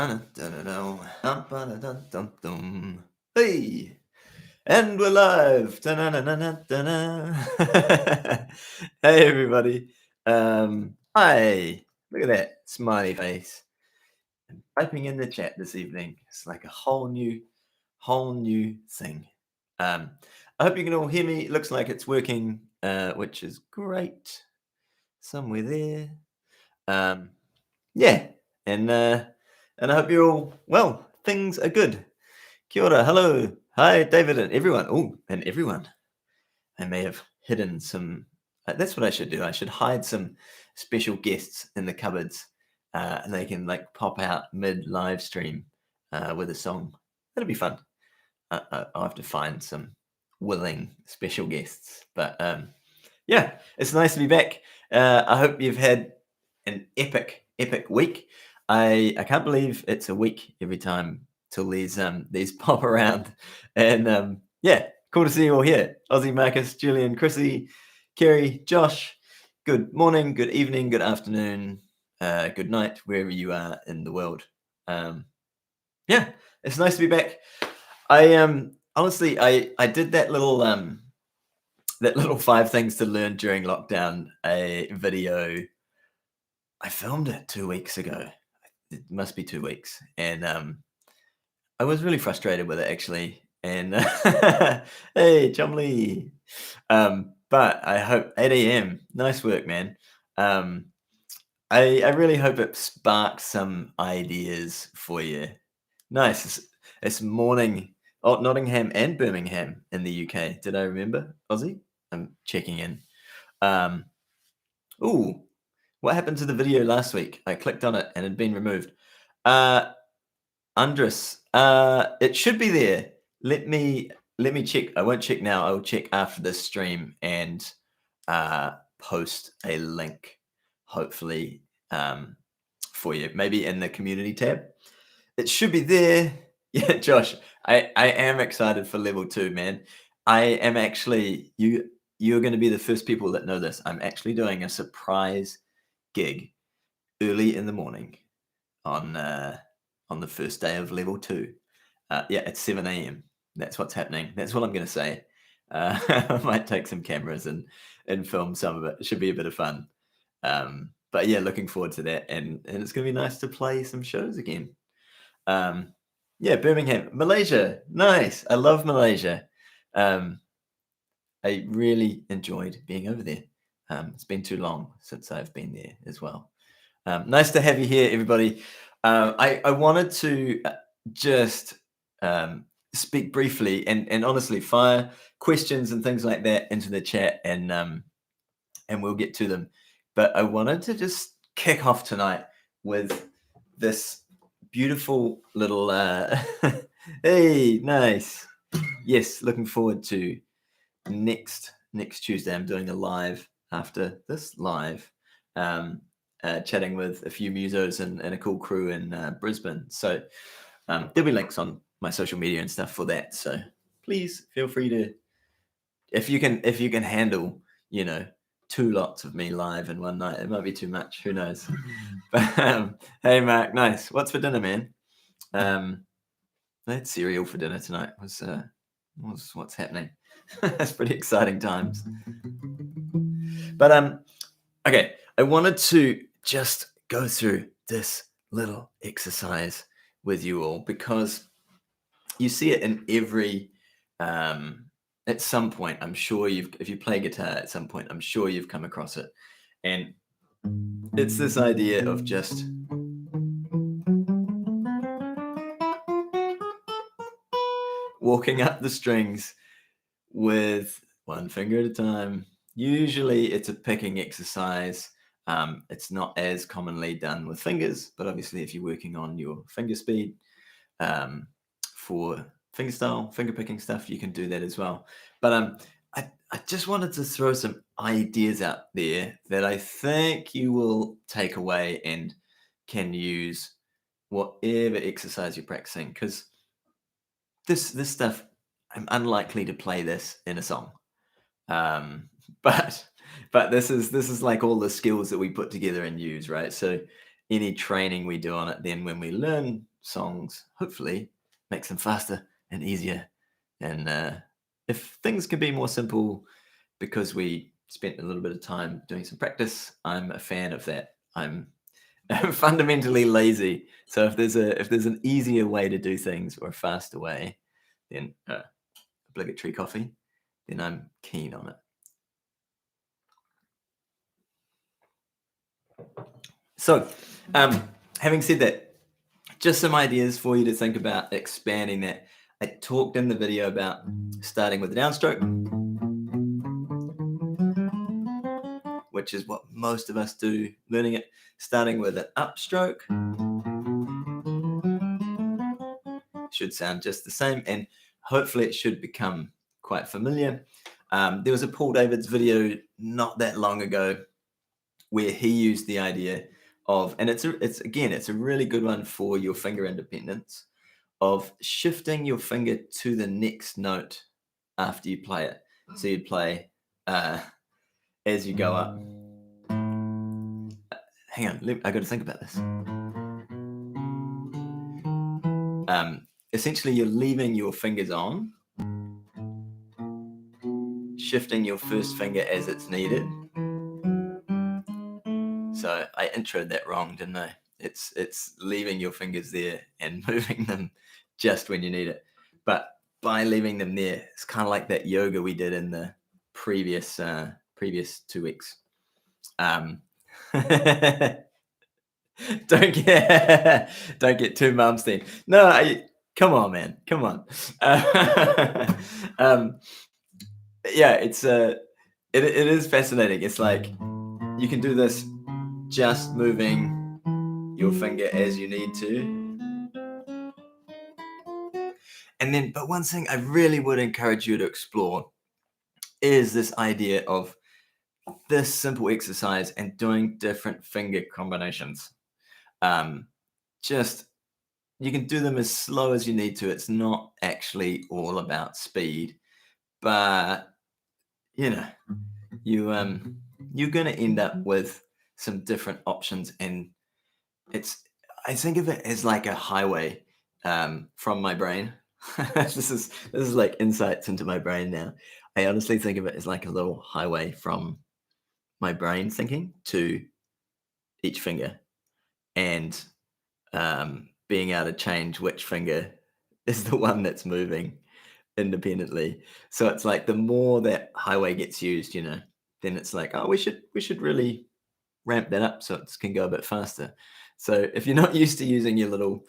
Hey, and we're live. Hey, everybody. Hi. Look at that smiley face. Typing in the chat this evening. It's like a whole new thing. Um, I hope you can all hear me. It looks like it's working, which is great. Somewhere there. Um, yeah, and I hope you're all well. Things are good. Kia ora, hello, hi, David, and everyone. Oh, and everyone. I may have hidden some. That's what I should do. I should hide some special guests in the cupboards, and they can like pop out mid live stream with a song. That'll be fun. I'll have to find some willing special guests, but yeah, it's nice to be back. I hope you've had an epic week. I can't believe it's a week every time till these pop around, and yeah, cool to see you all here. Aussie, Marcus, Julian, Chrissy, Kerry, Josh. Good morning, good evening, good afternoon, good night, wherever you are in the world. Yeah, it's nice to be back. I honestly I did that little 5 things to learn during lockdown a video. I filmed it 2 weeks ago. It must be 2 weeks, and I was really frustrated with it actually. And hey, Chumley. But I hope 8 a.m. Nice work, man. I really hope it sparks some ideas for you. Nice. It's morning. Oh, Nottingham and Birmingham in the UK. Did I remember, Aussie? I'm checking in. Ooh, what happened to the video last week? I clicked on it and it had been removed. Andres, it should be there. Let me check. I won't check now. I will check after this stream and post a link, hopefully, for you. Maybe in the community tab. It should be there. Yeah, Josh, I am excited for level 2, man. I am actually you're going to be the first people that know this. I'm actually doing a surprise gig early in the morning on the first day of level 2. Yeah, at 7 a.m. That's what's happening. That's what I'm going to say. I might take some cameras and film some of it. It should be a bit of fun. But yeah, looking forward to that. And it's going to be nice to play some shows again. Yeah, Birmingham, Malaysia. Nice. I love Malaysia. I really enjoyed being over there. It's been too long since I've been there as well. Nice to have you here, everybody. I wanted to just speak briefly and honestly fire questions and things like that into the chat, and we'll get to them. But I wanted to just kick off tonight with this beautiful little hey, nice. Yes, looking forward to next Tuesday. I'm doing a live after this live, chatting with a few musos and a cool crew in Brisbane. So there'll be links on my social media and stuff for that. So please feel free to, if you can handle, 2 lots of me live in one night. It might be too much. Who knows? But hey, Mark, nice. What's for dinner, man? I had cereal for dinner tonight. Was what's happening? That's pretty exciting times. But okay, I wanted to just go through this little exercise with you all because you see it in every at some point. I'm sure if you play guitar at some point, I'm sure you've come across it, and it's this idea of just walking up the strings with one finger at a time. Usually it's a picking exercise. It's not as commonly done with fingers, but obviously if you're working on your finger speed for fingerstyle, finger picking stuff, you can do that as well. But I just wanted to throw some ideas out there that I think you will take away and can use whatever exercise you're practicing, because this stuff, I'm unlikely to play this in a song. But this is like all the skills that we put together and use, right? So any training we do on it, then when we learn songs, hopefully makes them faster and easier. And if things can be more simple because we spent a little bit of time doing some practice, I'm a fan of that. I'm fundamentally lazy. So if there's an easier way to do things or a faster way, then obligatory coffee, then I'm keen on it. So, having said that, just some ideas for you to think about expanding that. I talked in the video about starting with the downstroke, which is what most of us do, learning it, starting with an upstroke. Should sound just the same, and hopefully it should become quite familiar. There was a Paul Davids video not that long ago where he used the idea of, and it's a really good one for your finger independence, of shifting your finger to the next note after you play it. So you'd play as you go up. Hang on, I got to think about this. Essentially, you're leaving your fingers on, shifting your first finger as it's needed. So I introed that wrong, didn't I? It's leaving your fingers there and moving them just when you need it. But by leaving them there, it's kind of like that yoga we did in the previous 2 weeks. Don't get too Malmsteen. No, come on, man, come on. Yeah, it is fascinating. It's like you can do this just moving your finger as you need to. And then, but one thing I really would encourage you to explore is this idea of this simple exercise and doing different finger combinations. Just you can do them as slow as you need to. It's not actually all about speed, but you know, you're going to end up with some different options, and I think of it as like a highway from my brain. This is like insights into my brain now. I honestly think of it as like a little highway from my brain thinking to each finger, and being able to change which finger is the one that's moving independently. So it's like the more that highway gets used, then it's like, oh, we should really ramp that up so it can go a bit faster. So if you're not used to using your little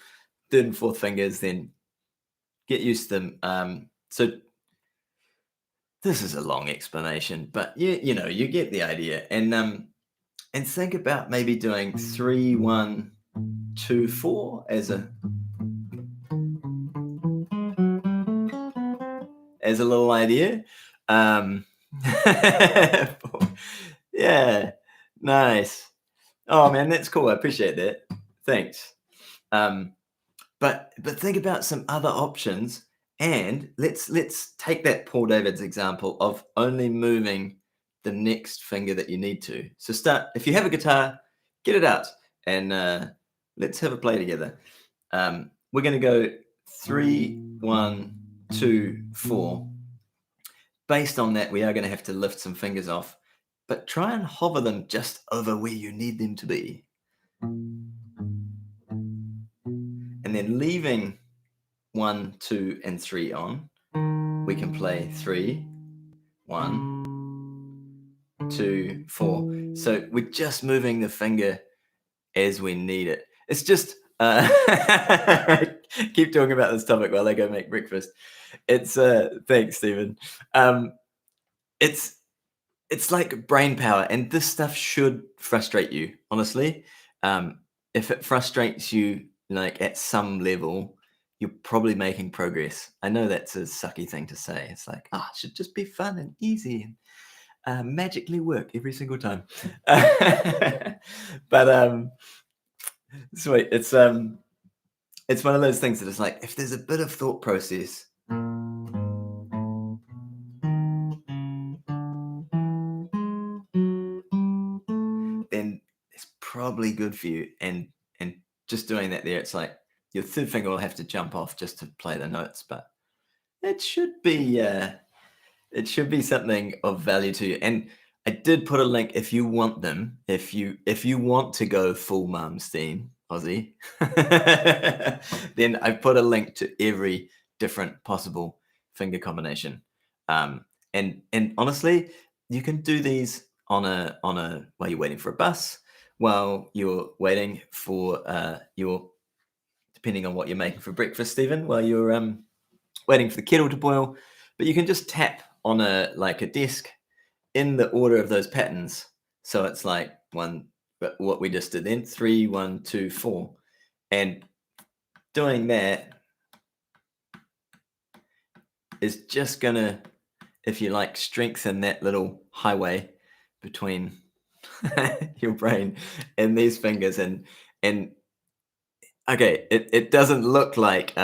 third and fourth fingers, then get used to them. So this is a long explanation, but you get the idea. And think about maybe doing 3, 1, 2, 4 as a little idea. Yeah, nice. Oh man, that's cool. I appreciate that. Thanks. But think about some other options, and let's take that Paul Davids example of only moving the next finger that you need to. So start, if you have a guitar, get it out, and let's have a play together. We're going to go 3, 1, 2, 4. Based on that, we are going to have to lift some fingers off, but try and hover them just over where you need them to be. And then leaving 1, 2, and 3 on, we can play 3, 1, 2, 4. So we're just moving the finger as we need it. It's just keep talking about this topic while I go make breakfast. It's thanks, Stephen. It's like brain power, and this stuff should frustrate you, honestly. If it frustrates you, like at some level, you're probably making progress. I know that's a sucky thing to say. It's like, it should just be fun and easy and magically work every single time. But sweet. It's one of those things that is like, if there's a bit of thought process, then there's probably good for you. And just doing that there, it's like your third finger will have to jump off just to play the notes, but it should be something of value to you. And I did put a link if you want them, if you want to go full Malmsteen Aussie, then I put a link to every different possible finger combination. And honestly, you can do these on a while you're waiting for a bus, while you're waiting for your, depending on what you're making for breakfast, Stephen, while you're waiting for the kettle to boil. But you can just tap on a desk in the order of those patterns. So it's like one, what we just did then, 3, 1, 2, 4. And doing that is just gonna, if you like, strengthen that little highway between your brain and these fingers. And okay, it doesn't look like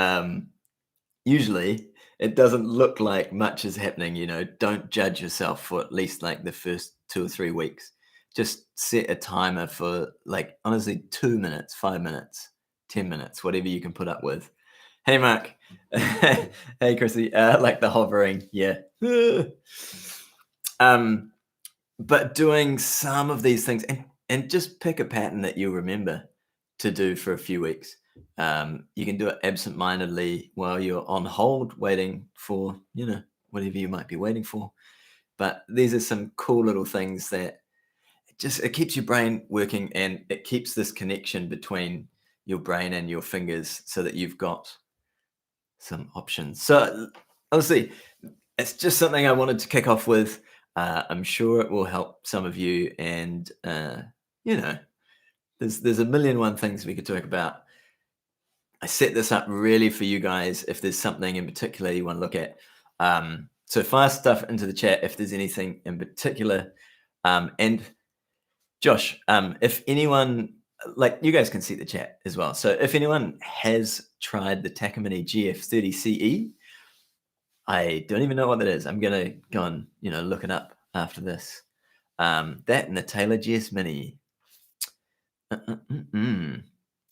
usually it doesn't look like much is happening. Don't judge yourself for at least like the first 2 or 3 weeks. Just set a timer for, like, honestly, 2 minutes, 5 minutes, 10 minutes, whatever you can put up with. Hey, Mark. Hey, Chrissy. Like the hovering. Yeah. But doing some of these things, and just pick a pattern that you remember to do for a few weeks. You can do it absent-mindedly while you're on hold waiting for, whatever you might be waiting for. But these are some cool little things that it keeps your brain working, and it keeps this connection between your brain and your fingers so that you've got some options. So honestly, it's just something I wanted to kick off with. I'm sure it will help some of you, and there's a million one things we could talk about. I set this up really for you guys if there's something in particular you want to look at. So fire stuff into the chat if there's anything in particular. And Josh, if anyone, like, you guys can see the chat as well. So if anyone has tried the Takamine GF30CE, I don't even know what that is. I'm going to go and, look it up after this. That and the Taylor GS Mini. I don't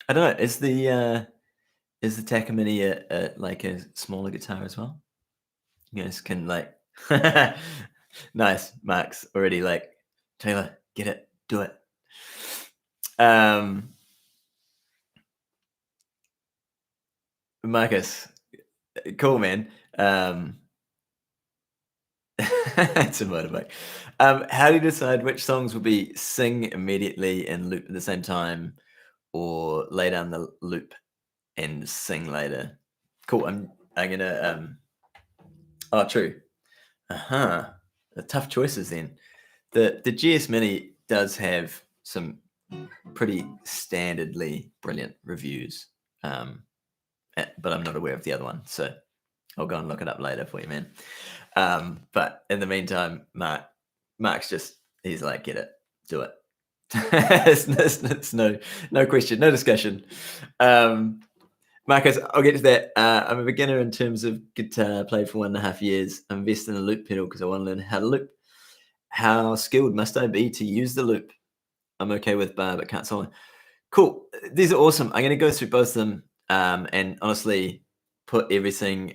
know. Is the Takamine like a smaller guitar as well? You guys can, like, nice. Mark's already like, Taylor, get it, do it. Marcus, cool, man. It's a motorbike. How do you decide which songs will be sing immediately and loop at the same time, or lay down the loop and sing later? Cool. I'm gonna oh, true. The tough choices then. The GS Mini does have some pretty standardly brilliant reviews, but I'm not aware of the other one, so I'll go and look it up later for you, man. But in the meantime, Mark's just, he's like, get it, do it. it's no question, no discussion. Marcus, I'll get to that. I'm a beginner in terms of guitar, played for 1.5 years. I'm invested in a loop pedal because I want to learn how to loop. How skilled must I be to use the loop? I'm okay with bar, but can't solo. Cool. These are awesome. I'm going to go through both of them, and honestly put everything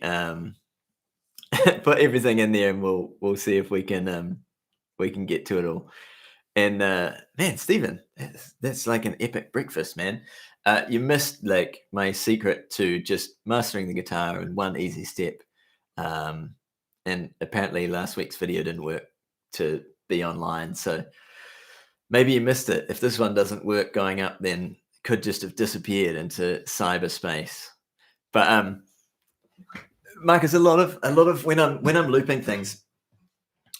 put everything in there, and we'll see if we can get to it all. And man, Stephen, that's like an epic breakfast, man. You missed like my secret to just mastering the guitar in one easy step. And apparently last week's video didn't work to be online, so maybe you missed it. If this one doesn't work going up, then it could just have disappeared into cyberspace. But Marcus, a lot of when I'm looping things,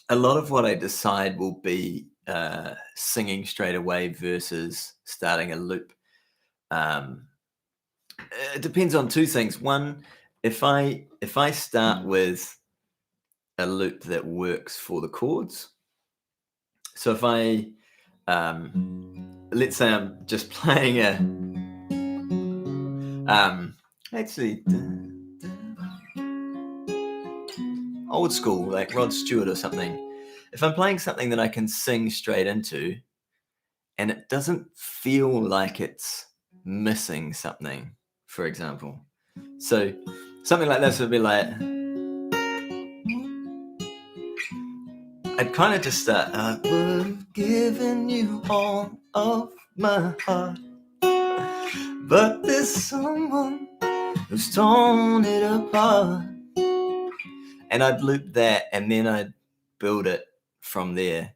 a lot of what I decide will be singing straight away versus starting a loop. It depends on two things. One, if I start with a loop that works for the chords. So if I let's say I'm just playing actually old school, like Rod Stewart or something. If I'm playing something that I can sing straight into, and it doesn't feel like it's missing something, for example. So something like this would be like, I'd kind of just start, I would have given you all of my heart, but there's someone who's torn it apart. And I'd loop that, and then I'd build it from there.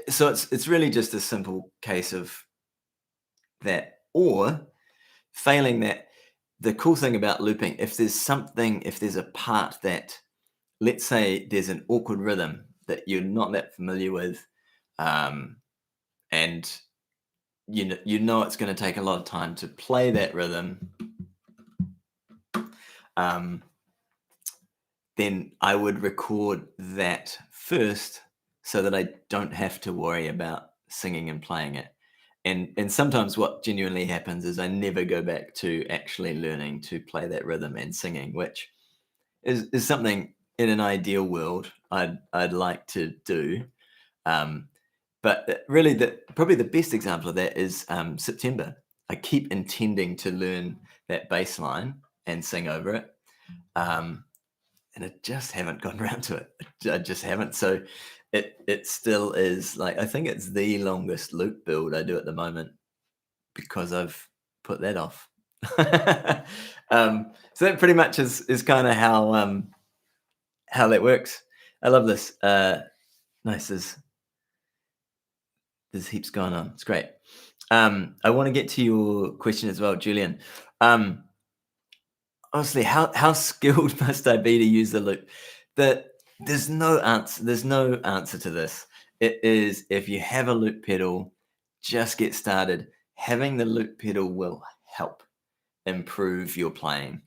So it's really just a simple case of that, or failing that. The cool thing about looping, if there's a part that, let's say there's an awkward rhythm that you're not that familiar with, and you know it's going to take a lot of time to play that rhythm, then I would record that first so that I don't have to worry about singing and playing it. And sometimes what genuinely happens is I never go back to actually learning to play that rhythm and singing, which is something in an ideal world I'd like to do. But really, probably the best example of that is September. I keep intending to learn that bass line and sing over it. And I just haven't gotten around to it. I just haven't. So it still is like, I think it's the longest loop build I do at the moment because I've put that off. So that pretty much is kind of how that works. I love this. Nice. There's heaps going on. It's great. I want to get to your question as well, Julian. Honestly, how skilled must I be to use the loop? There's no answer. There's no answer to this. It is, if you have a loop pedal, just get started. Having the loop pedal will help improve your playing,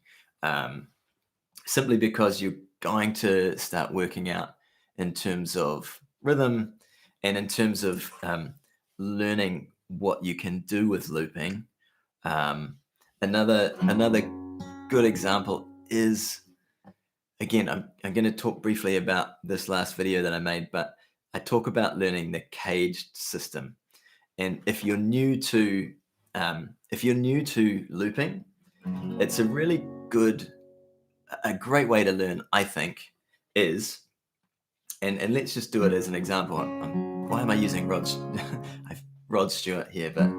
simply because you're going to start working out in terms of rhythm and in terms of learning what you can do with looping. Another good example is, again, I'm going to talk briefly about this last video that I made, but I talk about learning the caged system. And if you're new to looping, it's a really a great way to learn, I think, is, and let's just do it as an example. Why am I using I've Rod Stewart here, but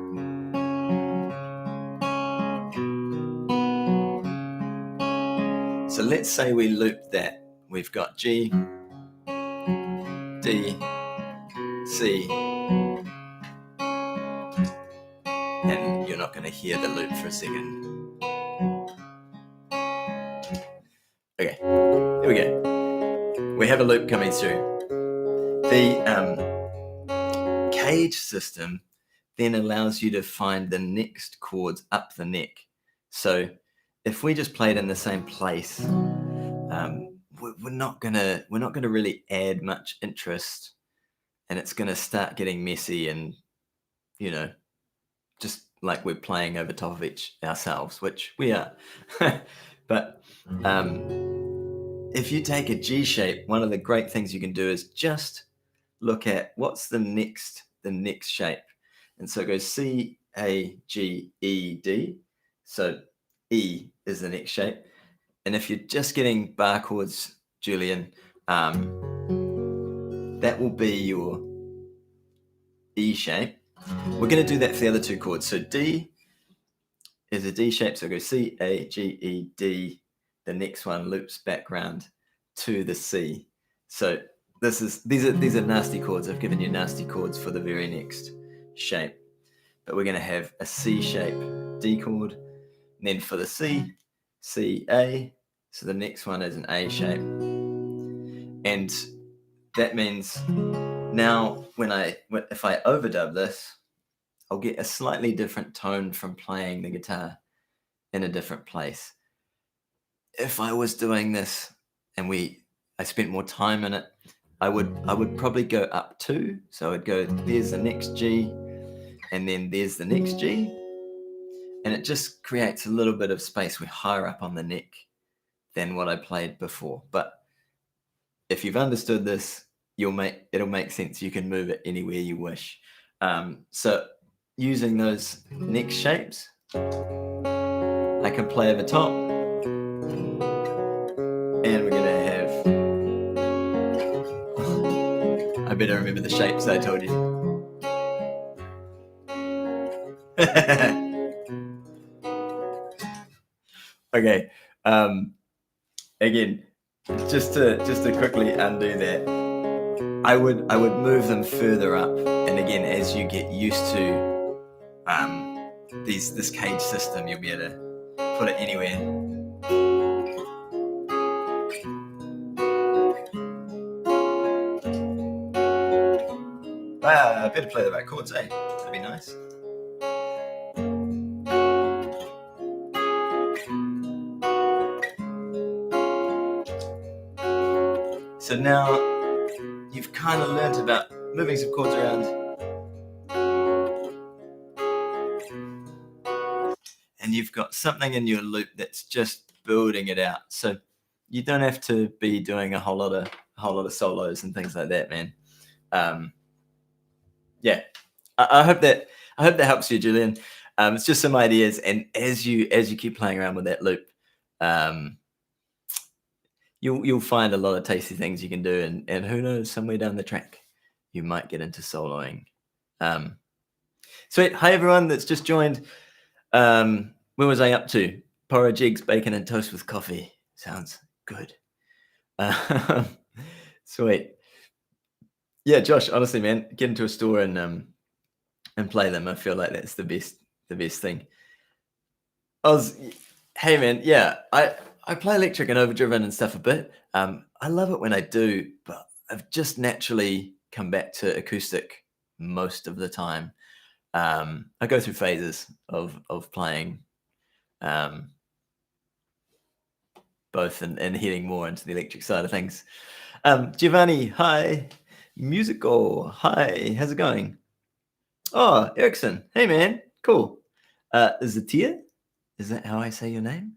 so let's say we loop that. We've got G, D, C, and you're not going to hear the loop for a second. Okay, here we go. We have a loop coming through. The cage system then allows you to find the next chords up the neck. So if we just played in the same place, we're not gonna really add much interest, and it's gonna start getting messy, and just like we're playing over top of each ourselves, which we are. But if you take a G shape, one of the great things you can do is just look at what's the next shape. And so it goes C, A, G, E, D. So E is the next shape. And if you're just getting bar chords, Julian, that will be your E shape. We're going to do that for the other two chords. So D is a D shape. So it goes C, A, G, E, D. The next one loops back round to the C. So these are nasty chords. I've given you nasty chords for the very next shape. But we're going to have a C shape D chord. And then for the C, A. So the next one is an A shape. And that means now if I overdub this, I'll get a slightly different tone from playing the guitar in a different place. If I was doing this and I spent more time in it, I would probably go up 2. So I'd go, there's the next G, and then there's the next G. And it just creates a little bit of space. We're higher up on the neck than what I played before. But if you've understood this, it'll make sense. You can move it anywhere you wish. So using those neck shapes, I can play over top, and we're gonna have. I better remember the shapes I told you. Okay. Again, just to quickly undo that, I would move them further up, and again, as you get used to this cage system, you'll be able to put it anywhere. I better play the right chords, eh? That'd be nice. So now you've kind of learnt about moving some chords around, and you've got something in your loop that's just building it out. So you don't have to be doing a whole lot of solos and things like that, man. Yeah, I hope that helps you, Julian. It's just some ideas, and as you keep playing around with that loop, you'll find a lot of tasty things you can do, and who knows, somewhere down the track, you might get into soloing. Sweet. Hi everyone that's just joined. Where was I up to? Porridge, eggs, bacon, and toast with coffee. Sounds good. Sweet. Yeah, Josh. Honestly, man, get into a store and play them. I feel like that's the best thing. Hey man, yeah, I play electric and overdriven and stuff a bit. I love it when I do, but I've just naturally come back to acoustic most of the time. I go through phases of playing both and heading more into the electric side of things. Giovanni, hi. Musical, hi. How's it going? Oh, Erickson, hey man, cool. Zatia, is that how I say your name?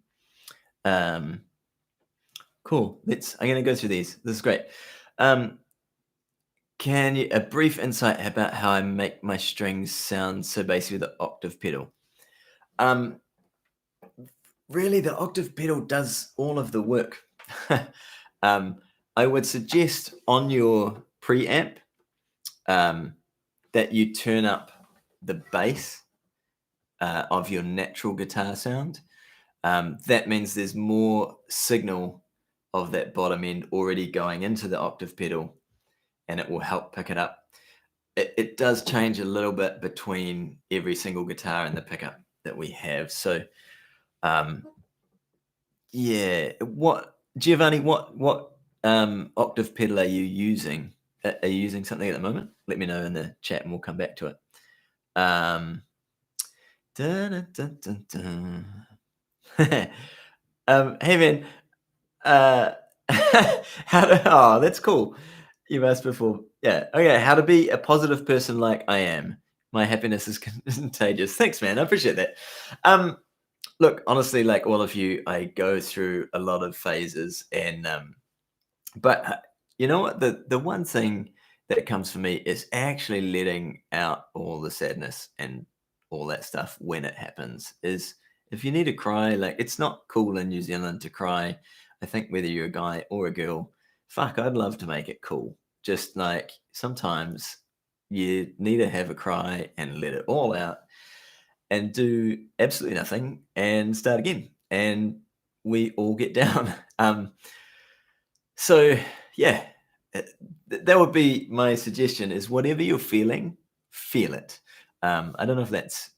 Cool. I'm going to go through these. This is great. Can you a brief insight about how I make my strings sound so basically the octave pedal? Really, the octave pedal does all of the work. I would suggest on your preamp that you turn up the bass of your natural guitar sound. That means there's more signal of that bottom end already going into the octave pedal, and it will help pick it up. It does change a little bit between every single guitar and the pickup that we have. So, yeah. Giovanni? What octave pedal are you using? Are you using something at the moment? Let me know in the chat, and we'll come back to it. Dun, dun, dun, dun. Hey man, that's cool. You've asked before. Yeah. Okay. How to be a positive person like I am. My happiness is contagious. Thanks, man. I appreciate that. Look, honestly, like all of you, I go through a lot of phases, and but you know what? The one thing that comes for me is actually letting out all the sadness and all that stuff when it happens. Is if you need to cry, like it's not cool in New Zealand to cry. I think whether you're a guy or a girl, fuck, I'd love to make it cool. Just like sometimes you need to have a cry and let it all out and do absolutely nothing and start again. And we all get down. So yeah, that would be my suggestion is whatever you're feeling, feel it. I don't know if that's,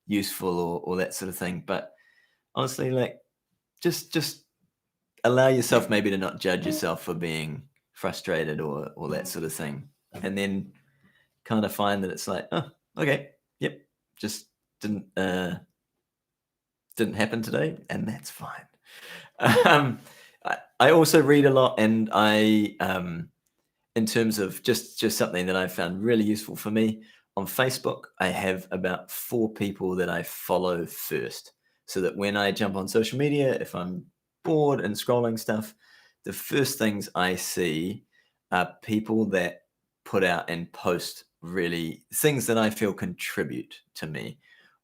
useful or that sort of thing, but honestly, like just allow yourself maybe to not judge yourself for being frustrated or that sort of thing. And then kind of find that it's like, oh, okay, yep, just didn't happen today, and that's fine. I also read a lot, and I in terms of just something that I found really useful for me on Facebook, I have about 4 people that I follow first, so that when I jump on social media, if I'm bored and scrolling stuff, the first things I see are people that put out and post really things that I feel contribute to me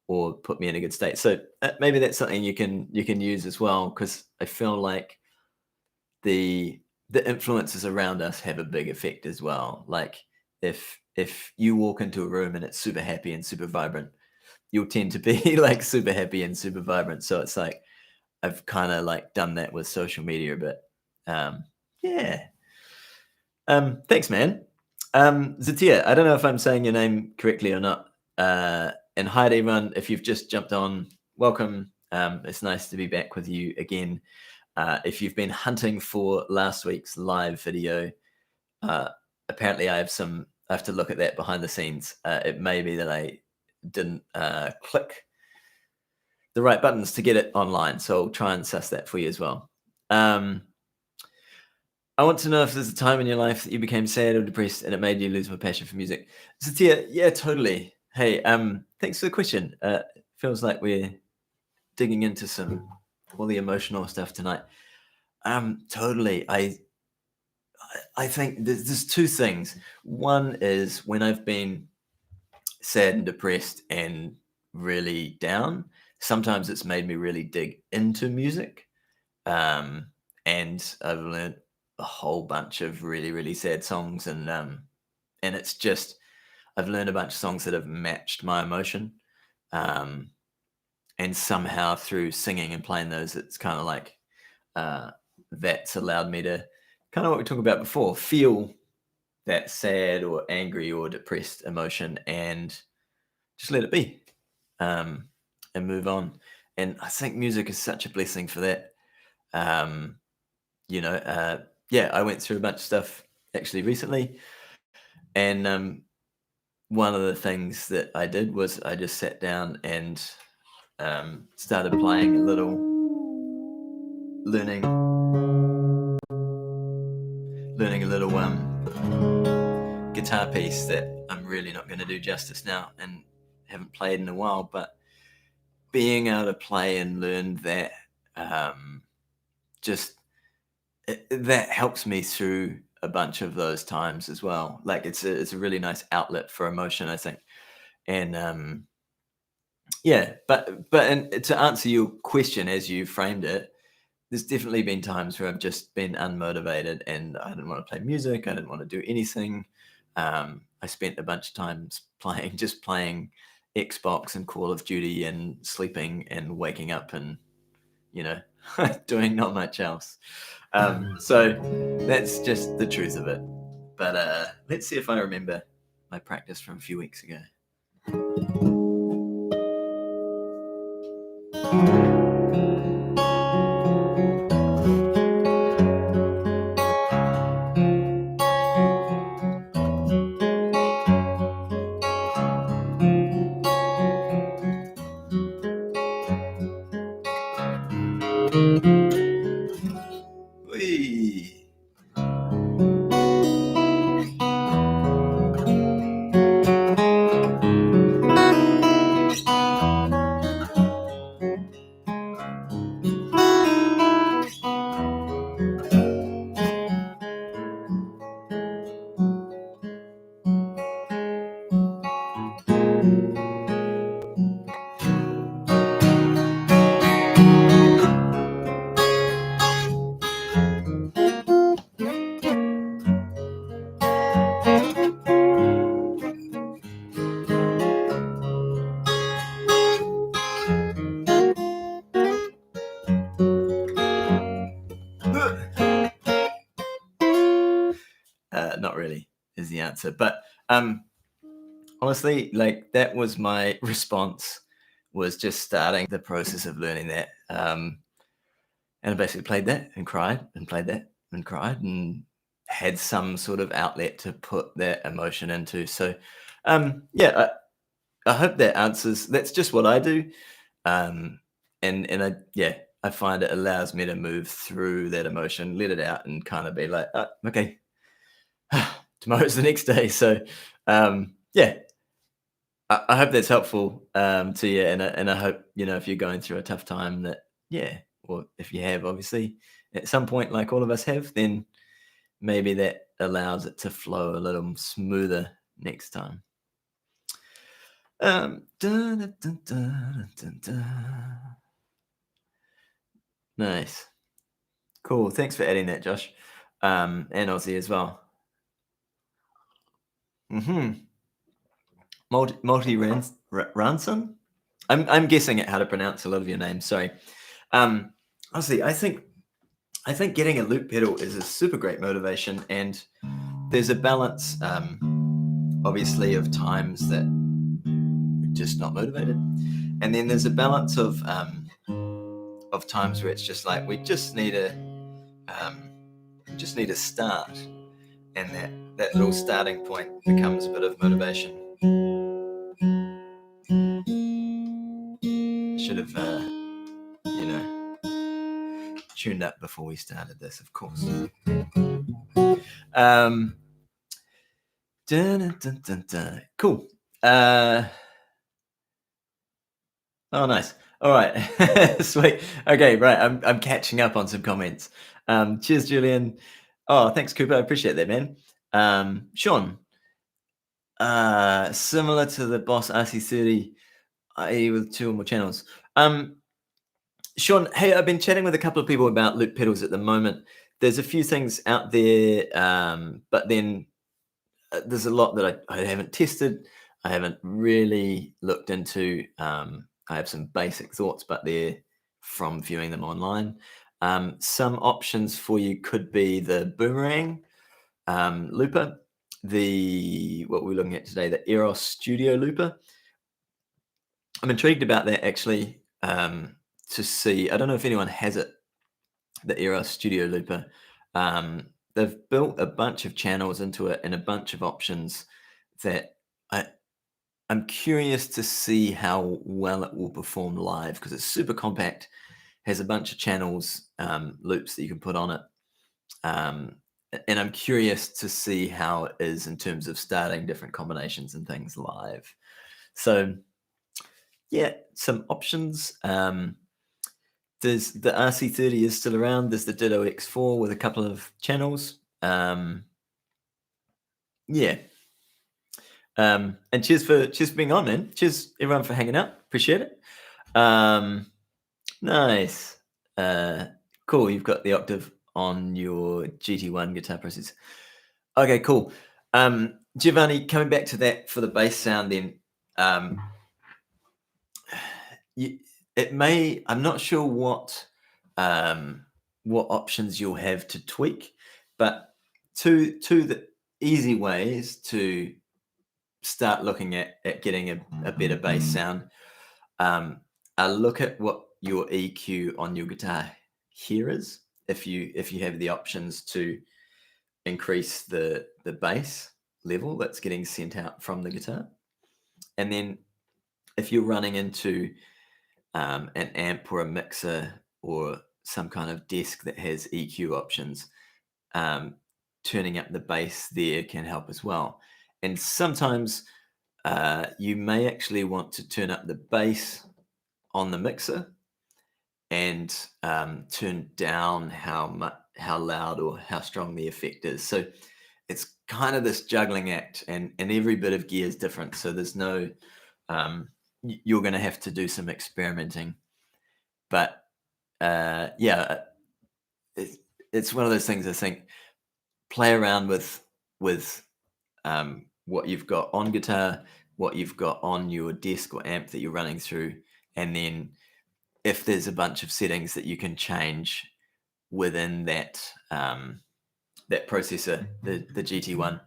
or put me in a good state. So maybe that's something you can use as well, because I feel like the the influences around us have a big effect as well. Like if you walk into a room and it's super happy and super vibrant, you'll tend to be like super happy and super vibrant. So it's like I've kind of like done that with social media a bit. Yeah. Thanks, man. Zatia, I don't know if I'm saying your name correctly or not. And hi to everyone. If you've just jumped on, welcome. It's nice to be back with you again. If you've been hunting for last week's live video, uh, apparently I have to look at that behind the scenes. It may be that I didn't click the right buttons to get it online. So I'll try and suss that for you as well. I want to know if there's a time in your life that you became sad or depressed and it made you lose my passion for music. Satia, yeah, totally. Hey, thanks for the question. Feels like we're digging into all the emotional stuff tonight. Totally. I think there's two things. One is when I've been sad and depressed and really down, sometimes it's made me really dig into music. And I've learned a whole bunch of really, really sad songs, and it's just I've learned a bunch of songs that have matched my emotion. Um, and somehow through singing and playing those, it's kind of like uh, that's allowed me to kind of what we talked about before, feel that sad or angry or depressed emotion and just let it be, um, and move on. And I think music is such a blessing for that. Um, yeah, I went through a bunch of stuff actually recently, and one of the things that I did was I just sat down and started playing a little, learning a little guitar piece that I'm really not going to do justice now and haven't played in a while, but being able to play and learn that just that helps me through a bunch of those times as well. Like it's a really nice outlet for emotion, I think. And yeah, but and to answer your question as you framed it, there's definitely been times where I've just been unmotivated and I didn't want to play music. I didn't want to do anything. I spent a bunch of times just playing Xbox and Call of Duty and sleeping and waking up and you know doing not much else. So that's just the truth of it. But let's see if I remember my practice from a few weeks ago. Whee! Not really is the answer, but honestly, like that was my response. Was just starting the process of learning that, and I basically played that and cried and played that and cried and had some sort of outlet to put that emotion into. So, yeah, I hope that answers. That's just what I do, and I find it allows me to move through that emotion, let it out, and kind of be like, okay, tomorrow's the next day. So, yeah, I hope that's helpful to you, and I hope if you're going through a tough time that or if you have, obviously, at some point, like all of us have, then maybe that allows it to flow a little smoother next time. Dun, dun, dun, dun, dun, dun. Nice. Cool. Thanks for adding that, Josh. And Aussie as well. Mm-hmm. Multi Ranson? I'm guessing at how to pronounce a lot of your names. Sorry. Honestly, I think getting a loop pedal is a super great motivation, and there's a balance, obviously, of times that we're just not motivated, and then there's a balance of times where it's just like we just need to start, and that little starting point becomes a bit of motivation. Should have, tuned up before we started this, of course. Um, dun, dun, dun, dun. Cool. Oh, nice. All right. Sweet. Okay, right. I'm catching up on some comments. Cheers, Julian. Oh, thanks, Cooper. I appreciate that, man. Sean, similar to the Boss RC30, i.e. with 2 or more channels. Sean, hey, I've been chatting with a couple of people about loop pedals at the moment. There's a few things out there, but then there's a lot that I haven't tested. I haven't really looked into. I have some basic thoughts, but they're from viewing them online. Some options for you could be the Boomerang looper, what we're looking at today, the Eros Studio looper. I'm intrigued about that actually, to see. I don't know if anyone has it, the Eros Studio looper. They've built a bunch of channels into it and a bunch of options that I'm curious to see how well it will perform live, because it's super compact, has a bunch of channels, loops that you can put on it. And I'm curious to see how it is in terms of starting different combinations and things live. So yeah, some options. There's the RC30 is still around. There's the Ditto X4 with a couple of channels. Yeah. And cheers for being on, man. Cheers everyone for hanging out. Appreciate it. Nice. Cool. You've got the octave on your GT1 guitar processor. Okay, cool. Giovanni, coming back to that for the bass sound, then I'm not sure what options you'll have to tweak, but two the easy ways to start looking at getting a better bass sound. I look at what your EQ on your guitar here is. If you have the options to increase the bass level that's getting sent out from the guitar, and then if you're running into an amp or a mixer or some kind of desk that has EQ options, turning up the bass there can help as well. And sometimes you may actually want to turn up the bass on the mixer and turn down how loud or how strong the effect is. So it's kind of this juggling act, and every bit of gear is different. So there's no, you're going to have to do some experimenting. But yeah, it's one of those things. I think play around with what you've got on guitar, what you've got on your desk or amp that you're running through, and then if there's a bunch of settings that you can change within that that processor, the GT1,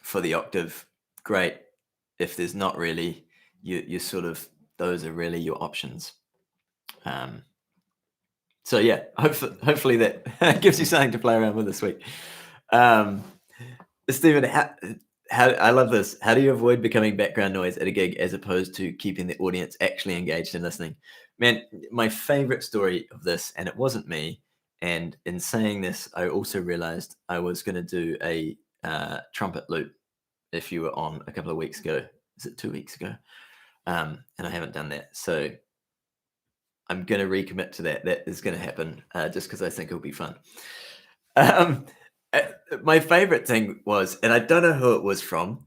for the octave, great. If there's not really, you sort of, those are really your options. So yeah, hopefully that gives you something to play around with this week. Stephen, how I love this. How do you avoid becoming background noise at a gig as opposed to keeping the audience actually engaged and listening? Man, my favorite story of this, and it wasn't me, and in saying this, I also realized I was going to do a trumpet loop if you were on a couple of weeks ago. Is it 2 weeks ago? And I haven't done that. So I'm going to recommit to that. That is going to happen just because I think it'll be fun. My favorite thing was, and I don't know who it was from.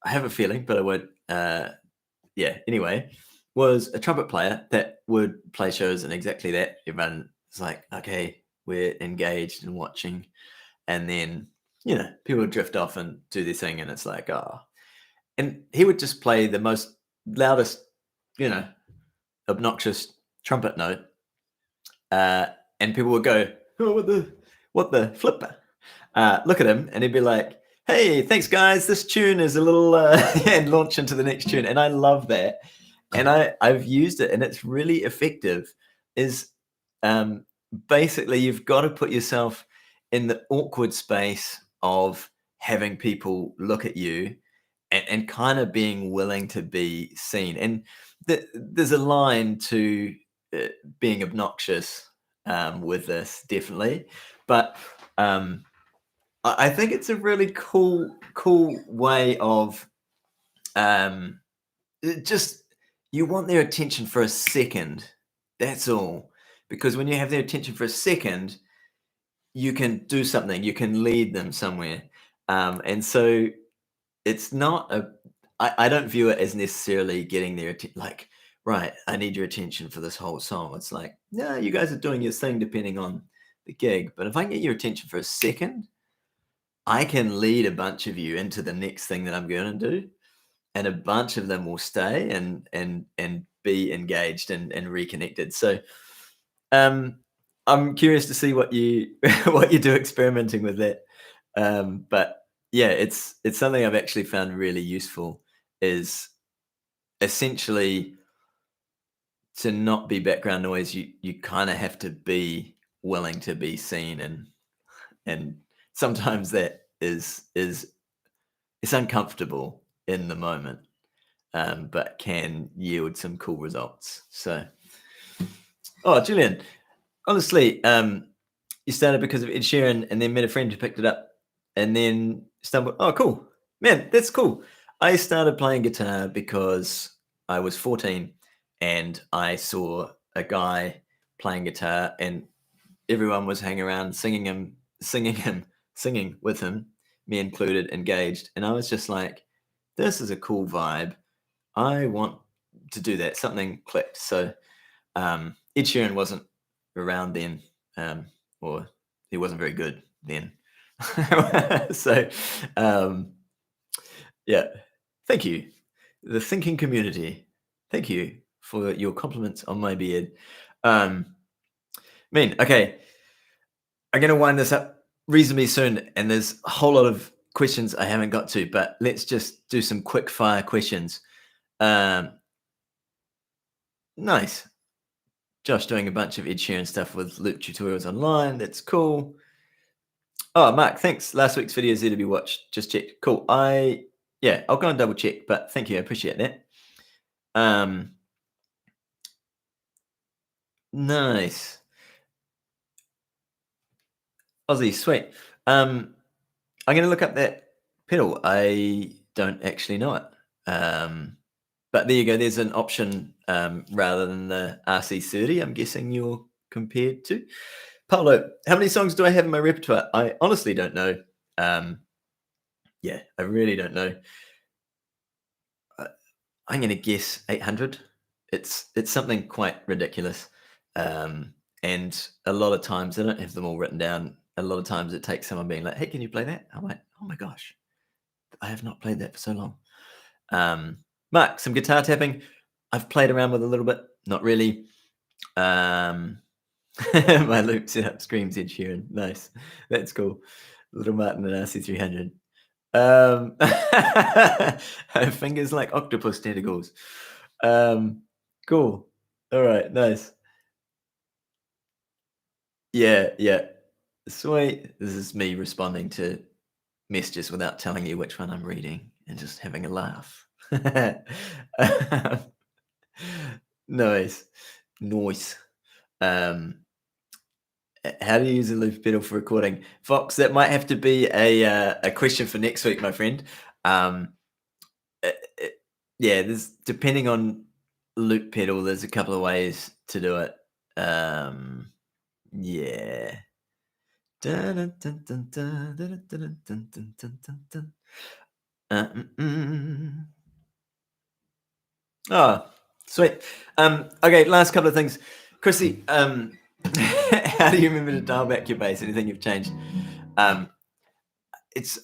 I have a feeling, but I won't. Yeah. Anyway, was a trumpet player that would play shows and exactly that. Everyone was like, okay, we're engaged and watching, and then people would drift off and do their thing, and it's like, oh, and he would just play the most loudest, you know, obnoxious trumpet note, uh, and people would go, "Oh, what the flipper?" Look at him, and he'd be like, "Hey, thanks, guys. This tune is a little," and launch into the next tune. And I love that, and I've used it, and it's really effective. Is um, basically you've got to put yourself in the awkward space of having people look at you and kind of being willing to be seen. And there's a line to uh, being obnoxious with this, definitely. But I think it's a really cool way of um, just you want their attention for a second. That's all. Because when you have their attention for a second, you can do something. You can lead them somewhere. And so it's not a I don't view it as necessarily getting their attention like, right, I need your attention for this whole song. It's like, no, you guys are doing your thing depending on the gig. But if I can get your attention for a second, I can lead a bunch of you into the next thing that I'm gonna do. And a bunch of them will stay and be engaged and reconnected. So I'm curious to see what you what you do experimenting with that. But yeah, it's something I've actually found really useful is essentially to not be background noise. You kind of have to be willing to be seen, and sometimes that is it's uncomfortable in the moment, but can yield some cool results. So, oh, Julian, honestly, you started because of Ed Sheeran and then met a friend who picked it up and then stumbled. Oh, cool. Man, that's cool. I started playing guitar because I was 14 and I saw a guy playing guitar and everyone was hanging around singing with him, me included, engaged. And I was just like, this is a cool vibe. I want to do that. Something clicked. So Ed Sheeran wasn't around then, or he wasn't very good then. So, um, yeah, thank you, the thinking community. Thank you for your compliments on my beard. Okay, I'm gonna wind this up reasonably soon, and there's a whole lot of questions I haven't got to, but let's just do some quick fire questions. Um, nice. Josh doing a bunch of Ed Sheeran stuff with loop tutorials online. That's cool. Oh, Mark, thanks. Last week's video is there to be watched. Just checked. Cool. Yeah, I'll go and double check, but thank you. I appreciate that. Nice. Aussie, sweet. I'm gonna look up that pedal. I don't actually know it. But there you go. There's an option rather than the RC30. I'm guessing you're compared to. Paolo, how many songs do I have in my repertoire? I honestly don't know. Um, yeah, I really don't know. Uh, I'm going to guess 800. It's something quite ridiculous, and a lot of times I don't have them all written down. A lot of times it takes someone being like, "Hey, can you play that?" I'm like, "Oh my gosh, I have not played that for so long." Mark, some guitar tapping. I've played around with a little bit, not really. Um, my loop setup screams Ed Sheeran. Nice, that's cool. Little Martin and RC300. Fingers like octopus tentacles. Cool. All right, nice. Yeah. Sweet. This is me responding to messages without telling you which one I'm reading and just having a laugh. Nice. Noise. Um, how do you use a loop pedal for recording? Fox, that might have to be a question for next week, my friend. Uh, uh, yeah, there's depending on loop pedal, there's a couple of ways to do it. Yeah. Dun, dun, dun, dun, dun, dun, dun, dun, dun, dun, dun, dun. Mm. Oh, sweet. Okay, last couple of things. Chrissy, how do you remember to dial back your bass? Anything you've changed? Um,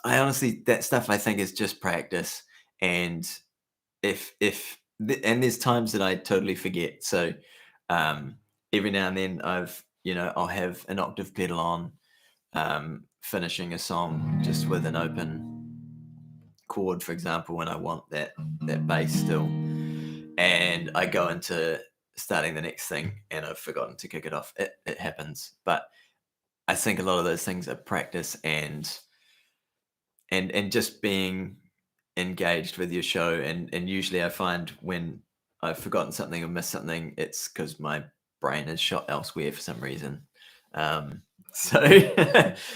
I honestly, that stuff I think is just practice. And and there's times that I totally forget. So um, every now and then I'll have an octave pedal on, finishing a song just with an open chord, for example, when I want that bass still, and I go into starting the next thing and I've forgotten to kick it off. It happens, but I think a lot of those things are practice and just being engaged with your show. And usually I find when I've forgotten something or missed something, it's because my brain is shot elsewhere for some reason. So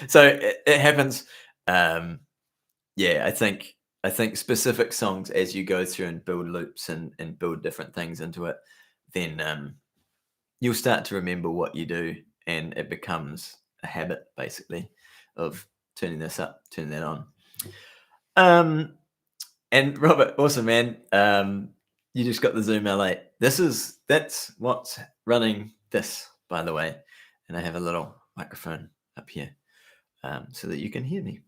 so it happens. Um, yeah, I think specific songs, as you go through and build loops and build different things into it, then you'll start to remember what you do, and it becomes a habit basically of turning this up, turning that on. Um, and Robert, awesome man. You just got the Zoom L8. That's what's running this, by the way. And I have a little microphone up here, so that you can hear me.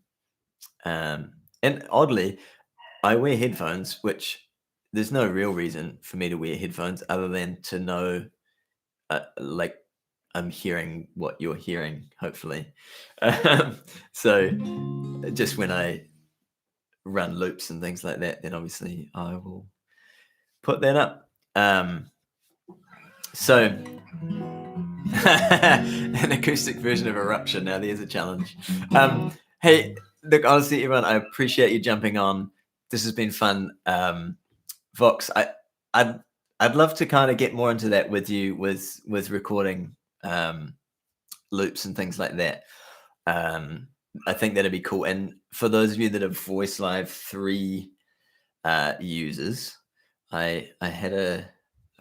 And oddly, I wear headphones, which there's no real reason for me to wear headphones other than to know, like, I'm hearing what you're hearing, hopefully. So just when I run loops and things like that, then obviously I will put that up. So an acoustic version of Eruption. Now there's a challenge. Hey, look, honestly, everyone, I appreciate you jumping on. This has been fun. Vox, I'd I'd love to kind of get more into that with you with recording loops and things like that. Um, I think that'd be cool. And for those of you that are Voice Live 3 users, I had a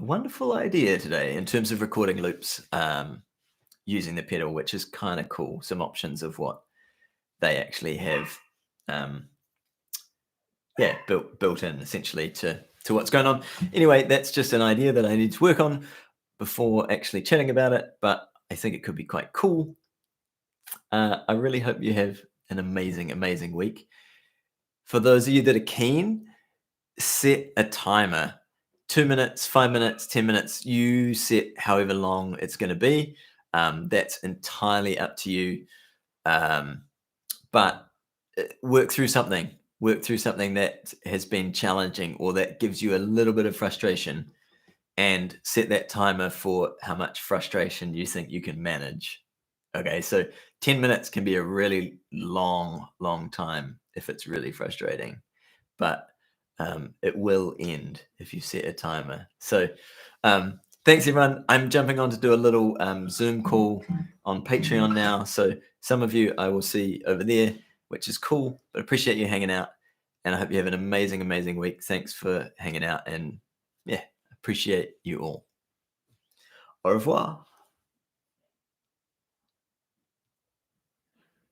wonderful idea today in terms of recording loops using the pedal, which is kind of cool. Some options of what they actually have, built in essentially to what's going on. Anyway, that's just an idea that I need to work on before actually chatting about it, but I think it could be quite cool. I really hope you have an amazing, amazing week. For those of you that are keen, set a timer. 2 minutes, 5 minutes, 10 minutes. You set however long it's going to be. That's entirely up to you. But work through something. Work through something that has been challenging or that gives you a little bit of frustration, and set that timer for how much frustration you think you can manage. Okay, so 10 minutes can be a really long, long time if it's really frustrating, but it will end if you set a timer. So thanks, everyone. I'm jumping on to do a little Zoom call on Patreon now. So some of you I will see over there, which is cool, but appreciate you hanging out. And I hope you have an amazing, amazing week. Thanks for hanging out. And yeah, appreciate you all. Au revoir.